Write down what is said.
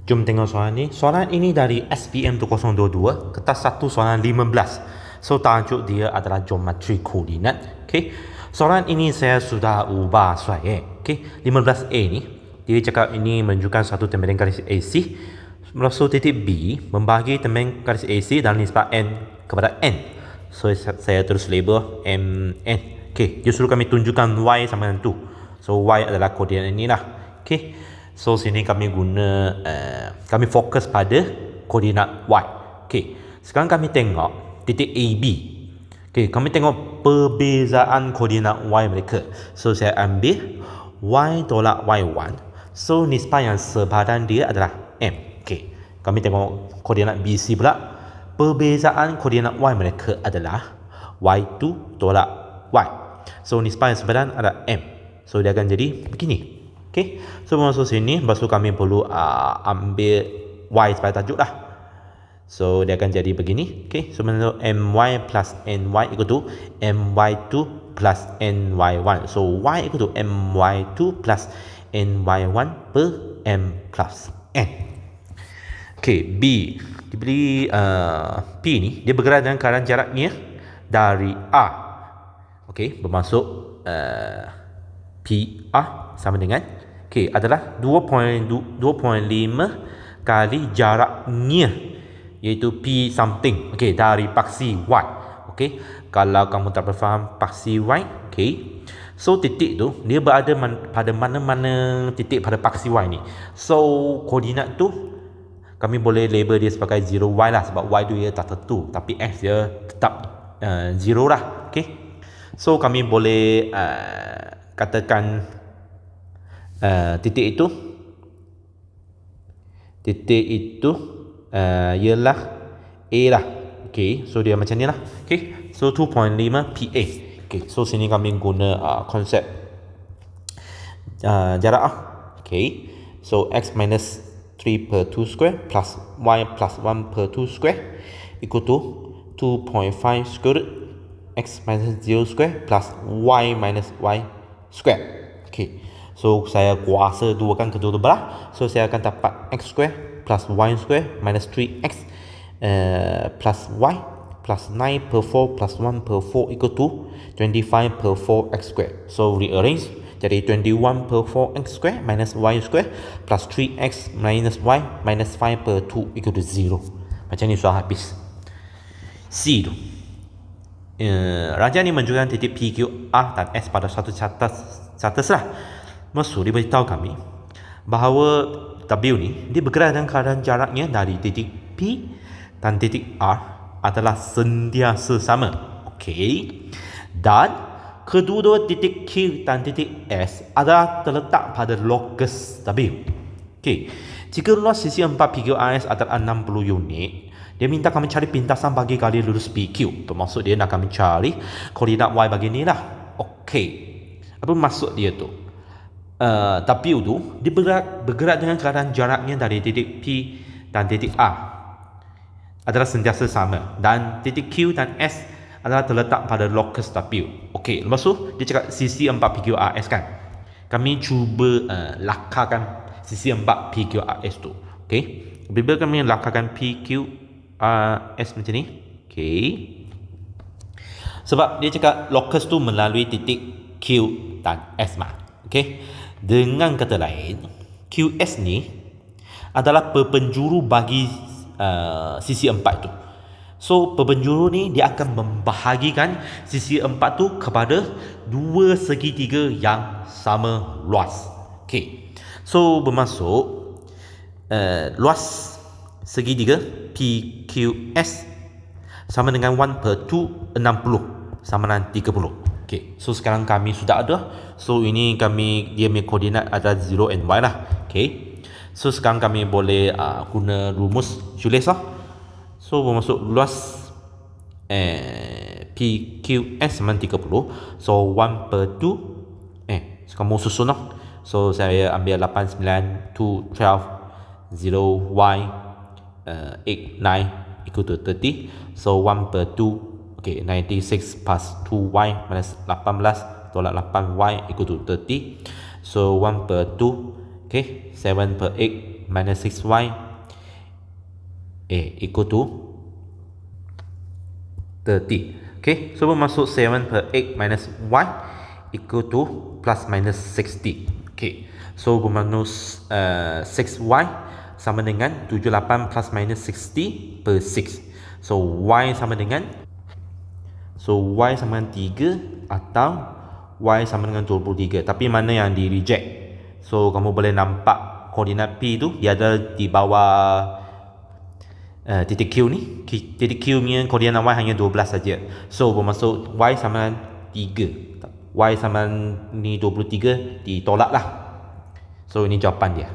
Jom tengok soalan ni. Soalan ini dari SPM 2022, kertas 1 soalan 15. So tajuk dia adalah geometri koordinat. Okay. Soalan ini saya sudah ubah saya. Okay. 15A ni dia cakap ini menunjukkan satu tembakan garis AC. So titik B membahagi tembakan garis AC dalam nisbah N kepada N. So saya terus label MN. Okay. Dia suruh kami tunjukkan Y sama dengan 2. So Y adalah koordinat inilah. Okay. So sini kami guna kami fokus pada koordinat Y. Okey. Sekarang kami tengok titik AB. Okey, kami tengok perbezaan koordinat Y mereka. So saya ambil Y tolak Y1. So nisbah yang sepadan dia adalah M. Okey. Kami tengok koordinat BC pula. Perbezaan koordinat Y mereka adalah Y2 tolak Y. So nisbah yang sepadan adalah M. So dia akan jadi begini. Okay. So masuk sini, lepas tu kami perlu ambil Y sebagai tajuk lah. So dia akan jadi begini. Okay. So menurut MY plus NY equal to MY2 plus NY1. So Y equal to MY2 plus NY1 per M plus N. Okay. B diberi P ni, dia bergerak dengan keadaan jaraknya dari A. Okay. Bermaksud PR sama dengan adalah 2.5 kali jaraknya, iaitu P something dari paksi Y. Kalau kamu tak faham paksi Y, so titik tu dia berada pada mana-mana titik pada paksi Y ni. So koordinat tu kami boleh label dia sebagai 0Y lah, sebab Y tu dia tak tentu, tapi X dia tetap 0 lah. So kami boleh katakan titik itu ialah A lah. So dia macam ni lah. So 2.5 PA. So sini kami guna konsep jarak lah. So X minus 3 per 2 square plus Y plus 1 per 2 square equal to 2.5 square root X minus 0 square plus Y minus Y square. So saya kuasa duakan kedua belah. So saya akan dapat X square plus Y square minus 3X plus Y plus 9 per 4 plus 1 per 4 equal to 25 per 4X square. So rearrange jadi 21 per 4X square minus Y square plus 3X minus Y minus 5 per 2 equal to 0. Macam ni sudah habis. C tu, rajah ni menunjukkan titik P, Q, R dan S pada satu catas lah. Maksud dia beritahu kami bahawa W ni dia bergerak dengan keadaan jaraknya dari titik P dan titik R adalah sentiasa sama. Dan kedua-dua titik Q dan titik S adalah terletak pada locus W. Jika luas sisi 4 PQRS adalah 60 unit, dia minta kami cari pintasan bagi garis lurus PQ. Bermaksud dia nak kami cari koordinat Y bagi ni lah. Apa maksud dia tu? W tu dia bergerak dengan keadaan jaraknya dari titik P dan titik R adalah sentiasa sama, dan titik Q dan S adalah terletak pada locus W. Lepas tu dia cakap sisi 4 PQRS kan. Kami cuba lakarkan sisi 4 PQRS tu. Bila kami lakarkan PQRS macam ni, sebab dia cakap locus tu melalui titik Q dan S mah. Dengan kata lain, QS ni adalah perpenjuru bagi sisi 4 tu. So perpenjuru ni dia akan membahagikan sisi 4 tu kepada dua segitiga yang sama luas. So bermaksud luas segitiga PQS sama dengan 1 per 2, 60 sama dengan 30. So sekarang kami sudah ada. So ini dia punya koordinat adalah 0 and Y lah. So sekarang kami boleh guna rumus Jules lah. So bermaksud luas PQS sama 30. So 1 per 2 so kamu susun lah. So saya ambil 8, 9, 2, 12, 0, Y 8, 9 equal to 30. So 1 per 2 96 plus 2y minus 18 tolak 8y equal to 30. So 1 per 2 7 per 8 minus 6y equal to 30. Okay, so bermaksud 7 per 8 minus y equal to plus minus 60. Okay, so bermaksud 6y sama dengan 78 plus minus 60 per 6. So y sama dengan y sama dengan 3 atau y sama dengan 23. Tapi mana yang di reject? So kamu boleh nampak koordinat P tu dia ada di bawah titik Q ni. Titik Q punya koordinat y hanya 12 saja. So bermaksud y sama dengan 3. Y sama ni 23 ditolak lah. So ini jawapan dia.